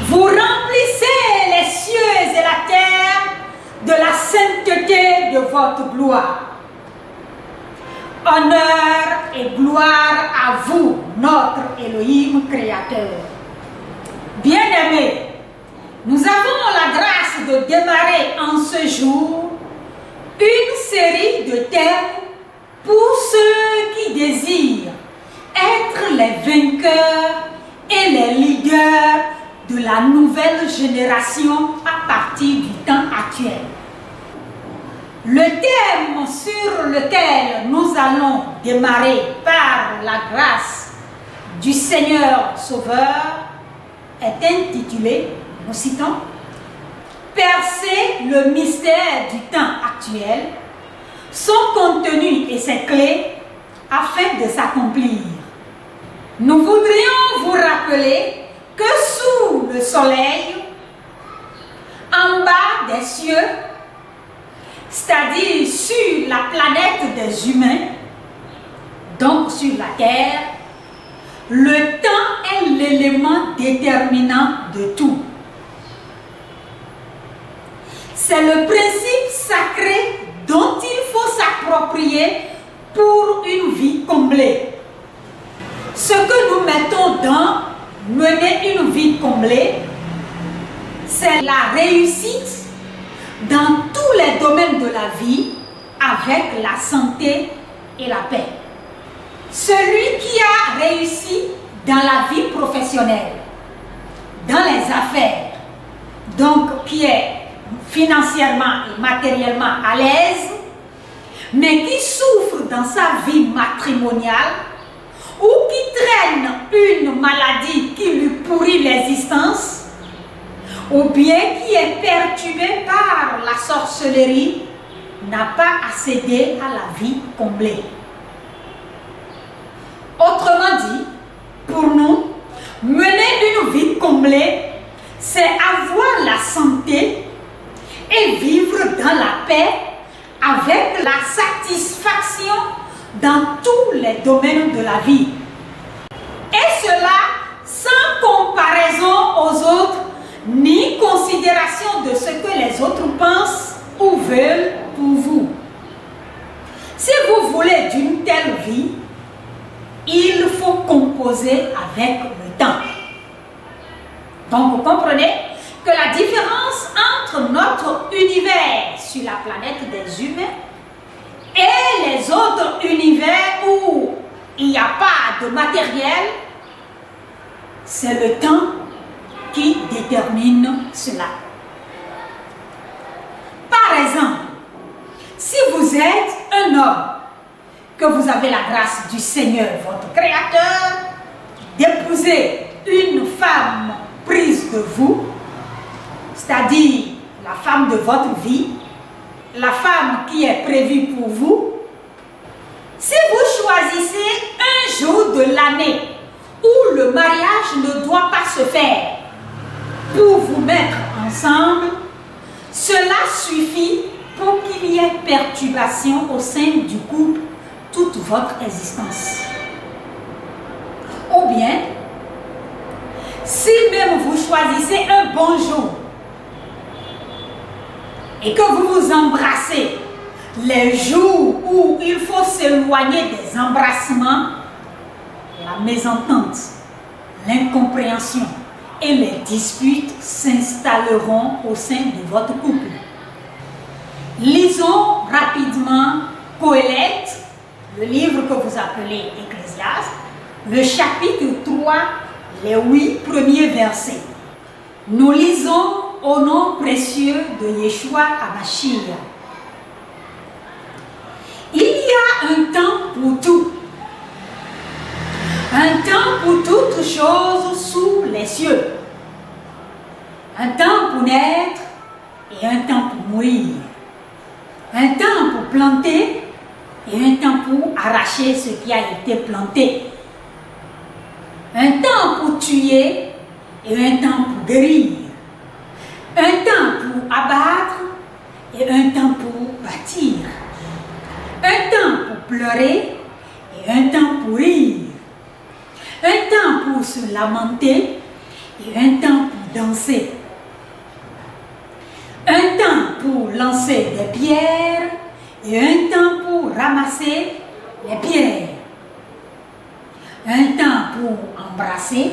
Vous remplissez les cieux et la terre de la sainteté de votre gloire. Honneur et gloire à vous, notre Elohim créateur. Bien-aimés, nous avons la grâce de démarrer en ce jour une série de thèmes pour ceux qui désirent être les vainqueurs et les leaders de la nouvelle génération à partir du temps actuel. Le thème sur lequel nous allons démarrer par la grâce du Seigneur Sauveur est intitulé, nous citons, « Percer le mystère du temps actuel, son contenu et ses clés afin de s'accomplir. » Nous voudrions vous rappeler que sous le soleil, en bas des cieux, c'est-à-dire sur la planète des humains, donc sur la terre, le temps est l'élément déterminant de tout. C'est le principe sacré dont il faut s'approprier pour une vie comblée. Ce que nous mettons dans mener une vie comblée, c'est la réussite dans tous les domaines de la vie avec la santé et la paix. Celui qui a réussi dans la vie professionnelle, dans les affaires, donc qui est financièrement et matériellement à l'aise, mais qui souffre dans sa vie matrimoniale ou qui traîne une maladie qui lui pourrit l'existence, ou bien qui est perturbé par la sorcellerie, n'a pas accédé à la vie comblée. Autrement dit, pour nous, mener une vie comblée, c'est avoir la santé et vivre dans la paix avec la satisfaction dans tous les domaines de la vie. Et cela sans comparaison aux autres, ni considération de ce que les autres pensent ou veulent pour vous. Si vous voulez d'une telle vie, il faut composer avec le temps. Donc vous comprenez que la différence entre notre univers sur la planète des humains et les autres univers où il n'y a pas de matériel, c'est le temps qui détermine cela. Par exemple, si vous êtes un homme, que vous avez la grâce du Seigneur, votre Créateur, d'épouser une femme prise de vous, c'est-à-dire la femme de votre vie, la femme qui est prévue pour vous, si vous choisissez un jour de l'année où le mariage ne doit pas se faire pour vous mettre ensemble, cela suffit pour qu'il y ait perturbation au sein du couple toute votre existence. Ou bien, si même vous choisissez un bon jour et que vous vous embrassez, les jours où il faut s'éloigner des embrassements, la mésentente, l'incompréhension et les disputes s'installeront au sein de votre couple. Lisons rapidement Qoéleth, le livre que vous appelez Ecclésiaste, le chapitre 3, les 8 premiers versets. Nous lisons au nom précieux de Yeshua HaMashiach. Il y a un temps pour tout. Un temps pour toutes choses sous les cieux. Un temps pour naître et un temps pour mourir. Un temps pour planter et un temps pour arracher ce qui a été planté. Un temps pour tuer et un temps pour guérir. Un temps pour abattre et un temps pour bâtir. Un temps pour pleurer et un temps pour rire. Un temps pour se lamenter et un temps pour danser. Un temps pour lancer des pierres et un temps pour ramasser les pierres. Un temps pour embrasser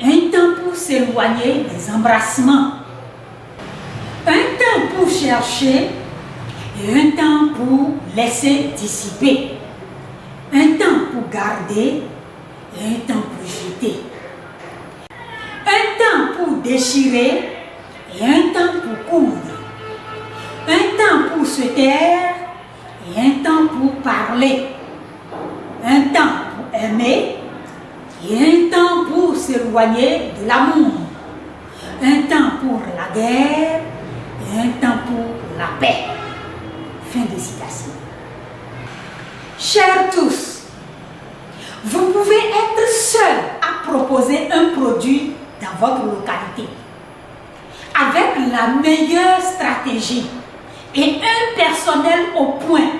et un temps pour s'éloigner des embrassements. Un temps pour chercher et un temps pour laisser dissiper. Un temps pour garder et un temps pour jeter. Un temps pour déchirer et un temps pour coudre. Un temps pour se taire et un temps pour parler. Un temps pour aimer et un temps pour s'éloigner de l'amour. Un temps pour la guerre et un temps pour la paix. Fin de citation. Chers tous, vous pouvez être seul à proposer un produit dans votre localité avec la meilleure stratégie et un personnel au point.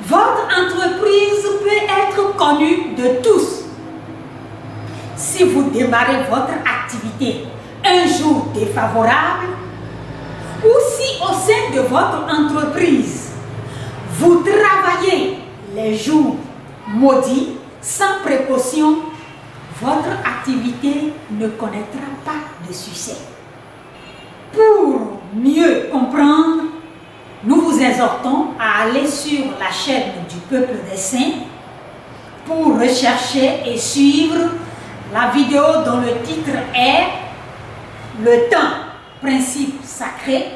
Votre entreprise peut être connue de tous. Si vous démarrez votre activité un jour défavorable, ou si au sein de votre entreprise, vous travaillez les jours maudits sans précaution, votre activité ne connaîtra pas de succès. Pour mieux comprendre, nous vous exhortons à aller sur la chaîne du Peuple des Saints pour rechercher et suivre la vidéo dont le titre est « Le temps, principe sacré »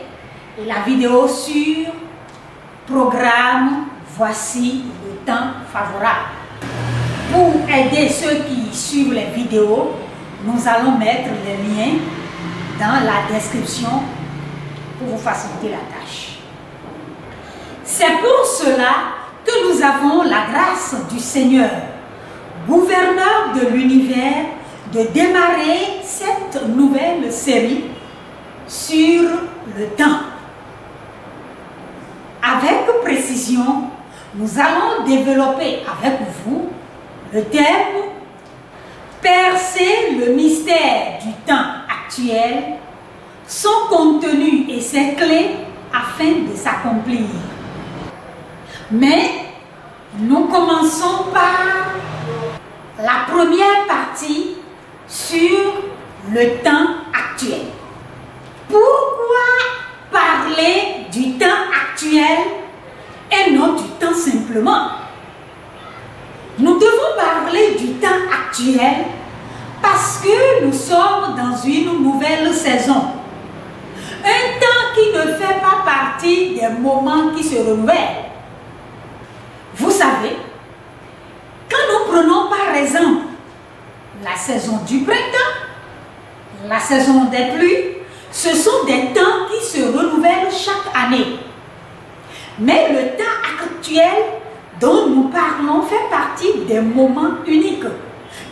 et la vidéo sur « Programme, voici le temps favorable ». Pour aider ceux qui suivent les vidéos, nous allons mettre les liens dans la description pour vous faciliter la tâche. C'est pour cela que nous avons la grâce du Seigneur, gouverneur de l'univers, de démarrer cette nouvelle série sur le temps. Avec précision, nous allons développer avec vous le thème « Percer le mystère du temps actuel, son contenu et ses clés afin de s'accomplir ». Mais nous commençons par la première partie sur le temps actuel. Pourquoi parler du temps actuel et non du temps simplement? Nous devons parler du temps actuel parce que nous sommes dans une nouvelle saison. Un temps qui ne fait pas partie des moments qui se renouvellent. Vous savez, quand nous prenons par exemple la saison du printemps, la saison des pluies, ce sont des temps qui se renouvellent chaque année. Mais le temps actuel dont nous parlons fait partie des moments uniques,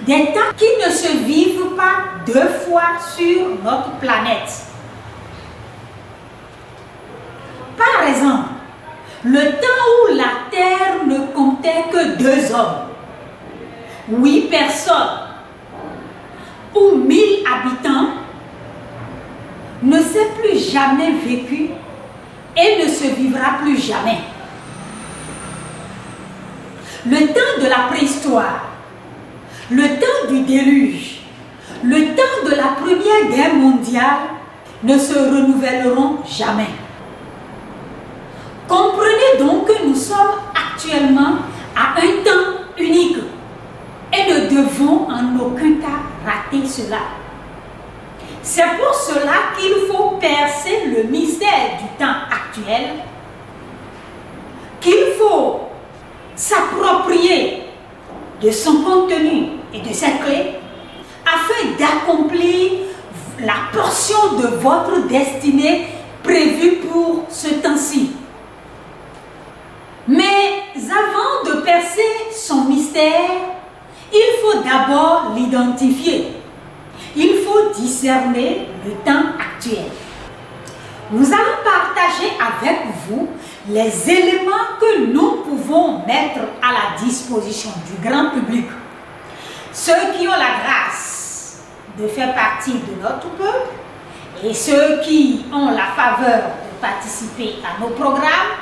des temps qui ne se vivent pas deux fois sur notre planète. Par exemple, le temps où la Terre ne comptait que 2 hommes, 8 personnes ou 1000 habitants, ne s'est plus jamais vécu et ne se vivra plus jamais. Le temps de la préhistoire, le temps du déluge, le temps de la Première Guerre mondiale ne se renouvelleront jamais. Comprenez donc que nous sommes actuellement à un temps unique et ne devons en aucun cas rater cela. C'est pour cela qu'il faut percer le mystère du temps actuel, qu'il faut s'approprier de son contenu et de ses clés afin d'accomplir la portion de votre destinée prévue pour ce temps-ci. Mais avant de percer son mystère, il faut d'abord l'identifier. Il faut discerner le temps actuel. Nous allons partager avec vous les éléments que nous pouvons mettre à la disposition du grand public. Ceux qui ont la grâce de faire partie de notre peuple et ceux qui ont la faveur de participer à nos programmes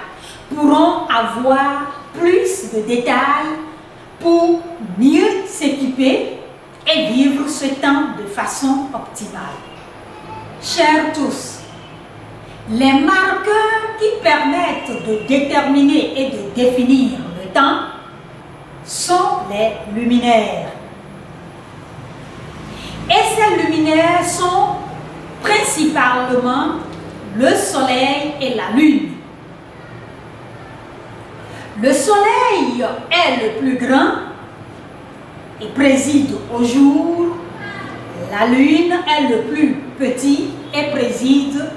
pourront avoir plus de détails pour mieux s'équiper et vivre ce temps de façon optimale. Chers tous, les marqueurs qui permettent de déterminer et de définir le temps sont les luminaires. Et ces luminaires sont principalement le soleil et la lune. Le soleil est le plus grand et préside au jour. La lune est le plus petit et préside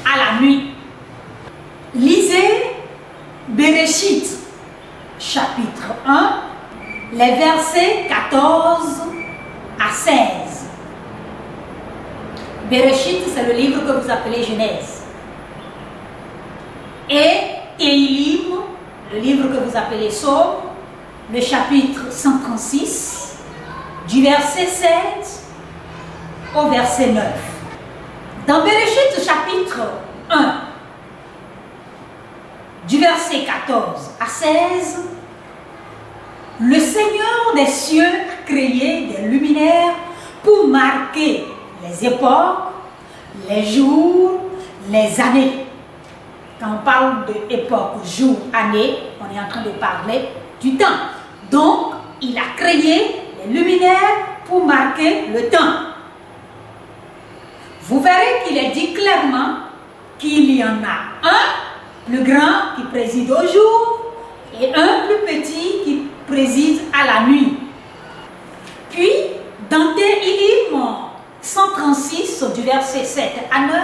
à la nuit. Lisez Bereshit, chapitre 1, les versets 14 à 16. Bereshit, c'est le livre que vous appelez Genèse. Et Téhilim, le livre que vous appelez Psaume, le chapitre 136, du verset 7 au verset 9. Dans Bereshit, chapitre 1, du verset 14 à 16, le Seigneur des cieux a créé des luminaires pour marquer les époques, les jours, les années. Quand on parle d'époque, jour, année, on est en train de parler du temps. Donc, il a créé les luminaires pour marquer le temps. Vous verrez qu'il est dit clairement qu'il y en a un plus grand qui préside au jour et un plus petit qui préside à la nuit. Puis, dans Téhilim 136, du verset 7 à 9,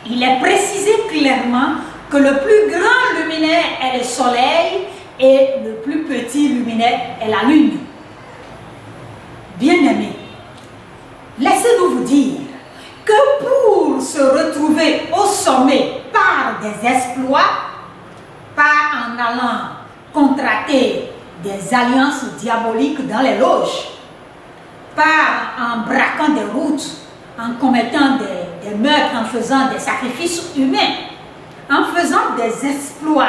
il est précisé clairement que le plus grand luminaire est le soleil et le plus petit luminaire est la lune. Bien-aimés, laissez-nous vous dire que pour se retrouver au sommet par des exploits, pas en allant contracter des alliances diaboliques dans les loges, pas en braquant des routes, en commettant des meurtres, en faisant des sacrifices humains, en faisant des exploits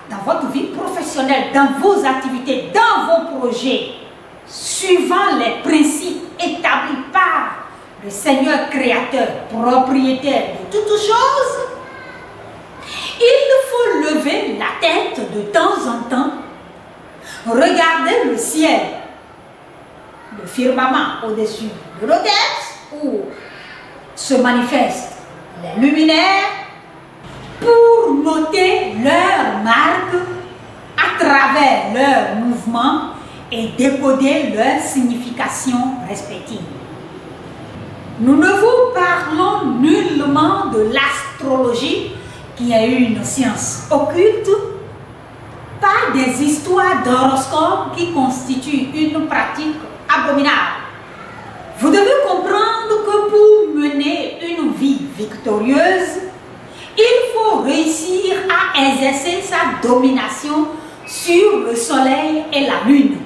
dans votre vie professionnelle, dans vos activités, dans vos projets, suivant les principes établis par le Seigneur créateur, propriétaire de toutes choses, il faut lever la tête de temps en temps, regarder le ciel, le firmament au-dessus de nos têtes, où se manifestent les luminaires, pour noter leurs marques à travers leurs mouvements et décoder leurs significations respectives. Nous ne vous parlons nullement de l'astrologie, qui est une science occulte, pas des histoires d'horoscopes qui constituent une pratique abominable. Vous devez comprendre que pour mener une vie victorieuse, il faut réussir à exercer sa domination sur le soleil et la lune,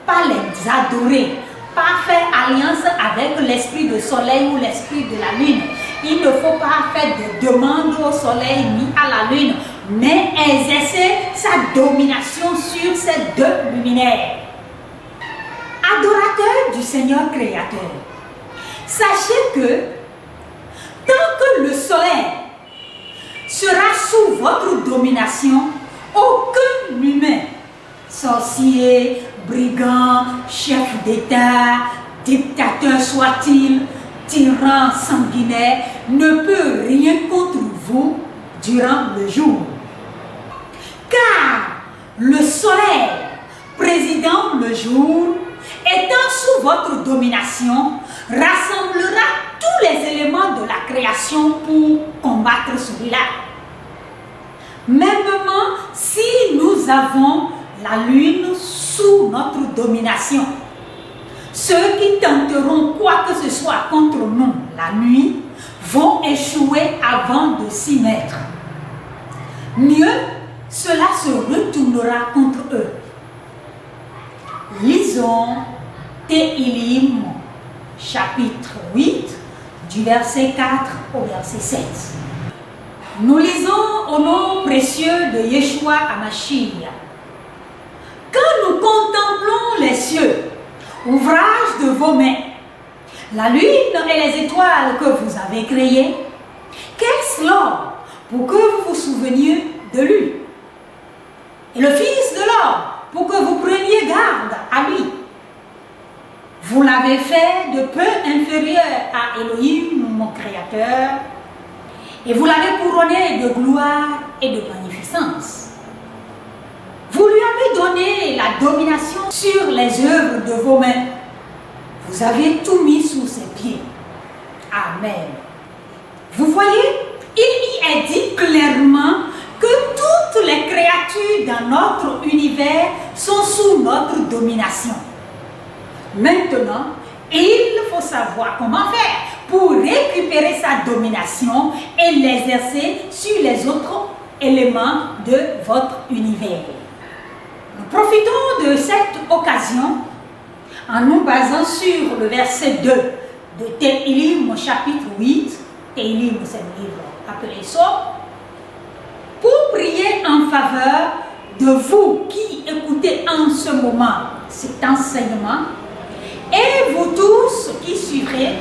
pas les adorer, pas faire alliance avec l'esprit du soleil ou l'esprit de la lune. Il ne faut pas faire de demandes au soleil ni à la lune, mais exercer sa domination sur ces deux luminaires. Adorateurs du Seigneur créateur, sachez que tant que le soleil sera sous votre domination, aucun humain, sorcier, brigand, chef d'État, dictateur soit-il, tyran sanguinaire, ne peut rien contre vous durant le jour. Car le soleil, présidant le jour, étant sous votre domination, rassemblera tous les éléments de la création pour combattre celui-là. Mêmement, si nous avons la lune sous notre domination, ceux qui tenteront quoi que ce soit contre nous la nuit vont échouer avant de s'y mettre. Mieux, cela se retournera contre eux. Lisons Téhilim, chapitre 8, du verset 4 au verset 7. Nous lisons au nom précieux de Yeshua HaMashiach. Quand nous contemplons les cieux, ouvrage de vos mains, la lune et les étoiles que vous avez créées, qu'est-ce l'homme pour que vous vous souveniez de lui? Et le Fils de l'homme pour que vous preniez garde à lui. Vous l'avez fait de peu inférieur à Elohim, mon Créateur, et vous l'avez couronné de gloire et de magnificence. Vous lui avez donné la domination sur les œuvres de vos mains. Vous avez tout mis sous ses pieds. Amen. Vous voyez, il y est dit clairement que toutes les créatures dans notre univers sont sous notre domination. Maintenant, il faut savoir comment faire pour récupérer sa domination et l'exercer sur les autres éléments de votre univers. Nous profitons de cette occasion en nous basant sur le verset 2 de Tehillim chapitre 8, Tehillim c'est le livre appelé ça, pour prier en faveur de vous qui écoutez en ce moment cet enseignement et vous tous qui suivrez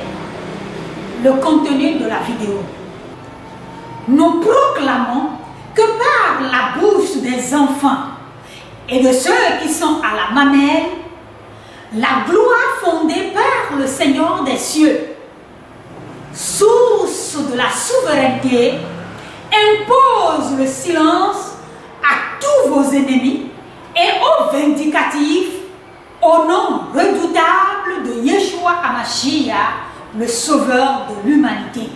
le contenu de la vidéo. Nous proclamons que par la bouche des enfants et de ceux qui sont à la mamelle, la gloire fondée par le Seigneur des cieux, source de la souveraineté, impose le silence à tous vos ennemis et aux vindicatifs au nom redoutable de Yeshua HaMashiach, le sauveur de l'humanité.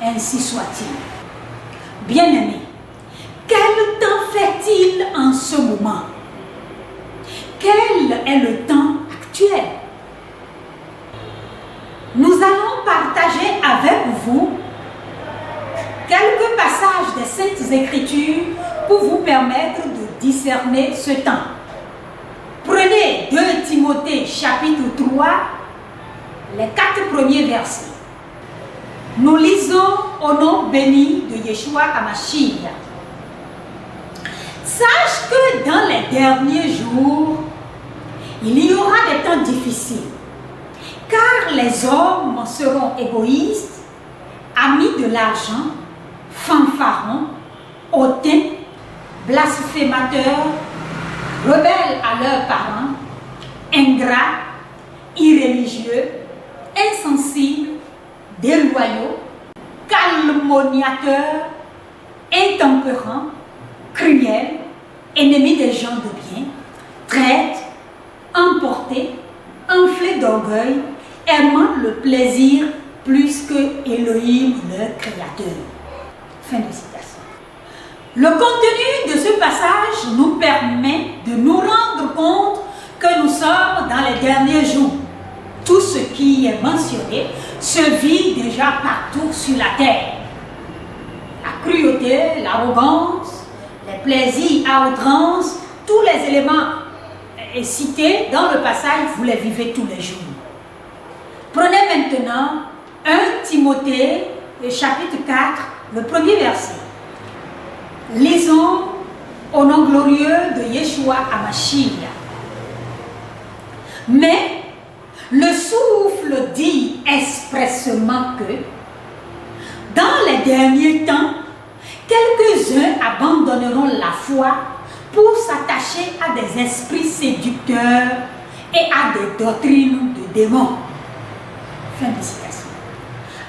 Ainsi soit-il. Bien-aimés, quel temps fait-il en ce moment? Quel est le temps actuel? Nous allons partager avec vous quelques passages des Saintes Écritures pour vous permettre de discerner ce temps. Prenez 2 Timothée chapitre 3, les 4 premiers versets. Nous lisons au nom béni de Yeshua HaMashiach. Sache que dans les derniers jours, il y aura des temps difficiles, car les hommes seront égoïstes, amis de l'argent, fanfarons, hautains, blasphémateurs, rebelles à leurs parents, ingrats, irréligieux, insensibles, déloyaux, calomniateurs, intempérants, cruels, ennemis des gens de bien, traîtres, emportés, enflés d'orgueil, aimant le plaisir plus que Elohim, leur créateur. Fin de citation. Le contenu de ce passage nous permet de nous rendre compte que nous sommes dans les derniers jours. Tout ce qui est mentionné se vit déjà partout sur la terre. La cruauté, l'arrogance, les plaisirs à outrance, tous les éléments cités dans le passage, vous les vivez tous les jours. Prenez maintenant 1 Timothée, chapitre 4, le premier verset. Lisons au nom glorieux de Yeshua HaMashiach. Mais le souffle dit expressément que dans les derniers temps, quelques-uns abandonneront la foi pour s'attacher à des esprits séducteurs et à des doctrines de démons. Fin de citation.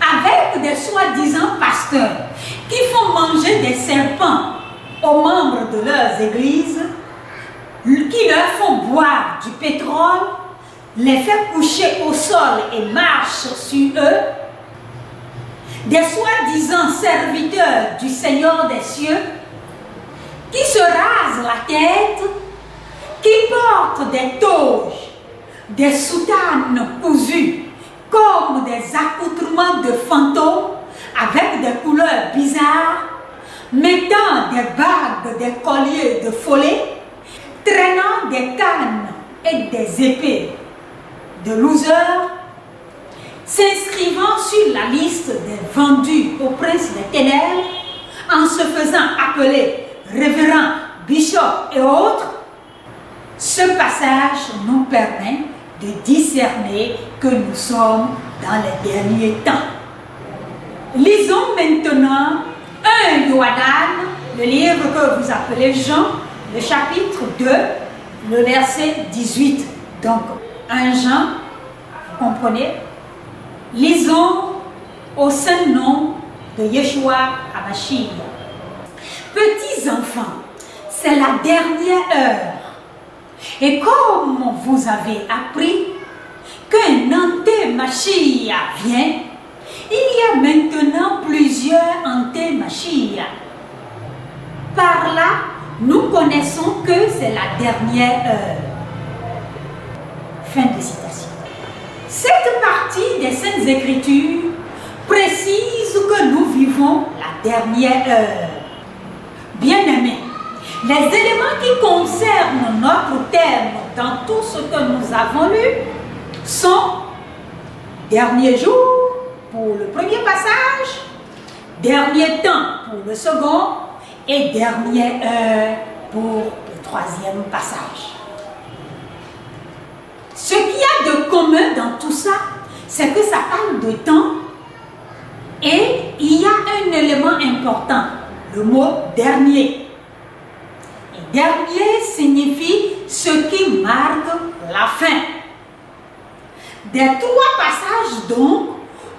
Avec des soi-disant pasteurs qui font manger des serpents aux membres de leurs églises, qui leur font boire du pétrole, les fait coucher au sol et marchent sur eux, des soi-disant serviteurs du Seigneur des cieux, qui se rasent la tête, qui portent des toges, des soutanes cousues, comme des accoutrements de fantômes, avec des couleurs bizarres, mettant des bagues, des colliers de follets, traînant des cannes et des épées de losers, s'inscrivant sur la liste des vendus au prince des ténèbres, en se faisant appeler révérend, bishop et autres, ce passage nous permet de discerner que nous sommes dans les derniers temps. Lisons maintenant 1 Yohanan, le livre que vous appelez Jean, le chapitre 2, le verset 18. Donc, 1 Jean, vous comprenez? Lisons au saint nom de Yeshua HaMashiach. Petits enfants, c'est la dernière heure. Et comme vous avez appris qu'un anté-Mashiach vient, il y a maintenant plusieurs anté-Mashiach. Par là, nous connaissons que c'est la dernière heure. Fin de citation. Cette partie des Saintes Écritures précise que nous vivons la dernière heure. Bien-aimés, les éléments qui concernent notre terme dans tout ce que nous avons lu sont dernier jour pour le premier passage, dernier temps pour le second et dernière heure pour le troisième passage. Ce qu'il y a de commun dans tout ça, c'est que ça parle de temps et il y a un élément important, le mot dernier. Et dernier signifie ce qui marque la fin. Des trois passages donc,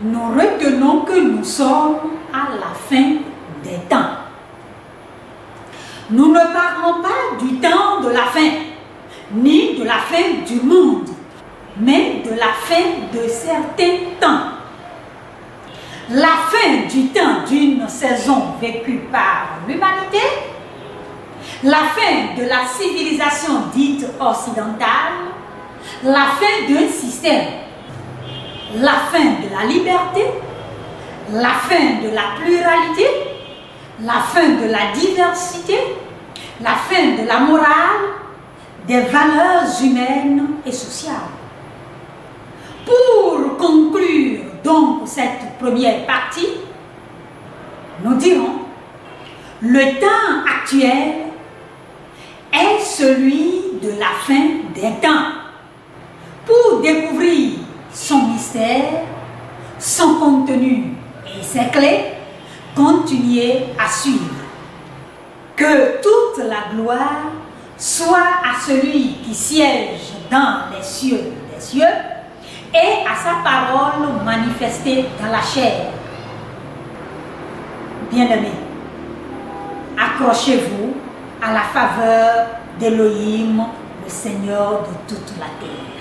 nous retenons que nous sommes à la fin des temps. Nous ne parlons pas du temps de la fin, ni de la fin du monde, mais de la fin de certains temps. La fin du temps d'une saison vécue par l'humanité, la fin de la civilisation dite occidentale, la fin d'un système, la fin de la liberté, la fin de la pluralité, la fin de la diversité, la fin de la morale, des valeurs humaines et sociales. Pour conclure donc cette première partie, nous dirons, le temps actuel est celui de la fin des temps. Pour découvrir son mystère, son contenu et ses clés, continuez à suivre. Que toute la gloire soit à celui qui siège dans les cieux des cieux et à sa parole manifestée dans la chair. Bien-aimés, accrochez-vous à la faveur d'Élohim, le Seigneur de toute la terre.